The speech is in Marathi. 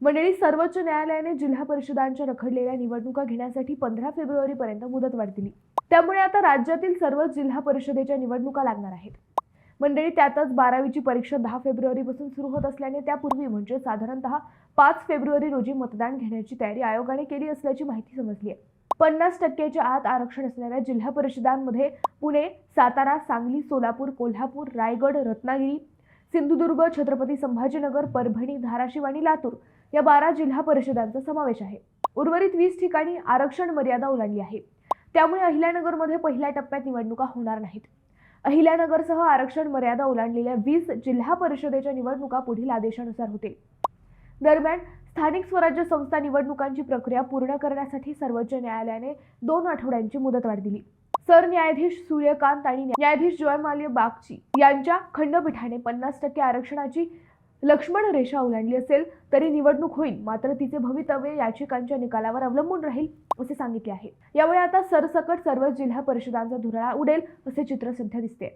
मंडळी, सर्वोच्च न्यायालयाने जिल्हा परिषदांच्या रखडलेल्या निवडणुका घेण्यासाठी 15 फेब्रुवारीपर्यंत मुदतवाढ दिली. त्यामुळे आता राज्यातील सर्वच जिल्हा परिषदेच्या निवडणुका लागणार आहेत. मंडळी, त्यातच 12वीची परीक्षा 10 फेब्रुवारीपासून सुरू होत असल्याने त्यापूर्वी म्हणजे साधारणतः 5 फेब्रुवारी रोजी मतदान घेण्याची तयारी आयोगाने केली असल्याची माहिती समजली आहे. 50% आत आरक्षण असणाऱ्या जिल्हा परिषदांमध्ये पुणे, सातारा, सांगली, सोलापूर, कोल्हापूर, रायगड, रत्नागिरी, सिंधुदुर्ग, छत्रपती संभाजीनगर, परभणी, धाराशिव आणि लातूर या 12 जिल्हा परिषदांचा समावेश आहे. उर्वरित 20 ठिकाणी आरक्षण मर्यादा ओलांडली आहे. त्यामुळे अहिल्यानगरमध्ये पहिल्या टप्प्यात निवडणुका होणार नाहीत. अहिल्यानगरसह आरक्षण मर्यादा ओलांडलेल्या 20 जिल्हा परिषदेच्या निवडणुका पुढील आदेशानुसार होतील. दरम्यान, स्थानिक स्वराज्य संस्था निवडणुकांची प्रक्रिया पूर्ण करण्यासाठी सर्वोच्च न्यायालयाने 2 आठवड्यांची मुदतवाढ दिली. सरन्यायाधीश सूर्यकांत आणि न्यायाधीश जयमाल्य बागची यांच्या खंडपीठाने 50% आरक्षणाची लक्ष्मण रेषा ओलांडली असेल तरी निवडणूक होईल, मात्र तिचे भवितव्य याचिकांच्या निकालावर अवलंबून राहील असे सांगितले आहे. यामुळे आता सरसकट सर्वच जिल्हा परिषदांचा धुरळा उडेल असे चित्र सध्या दिसते.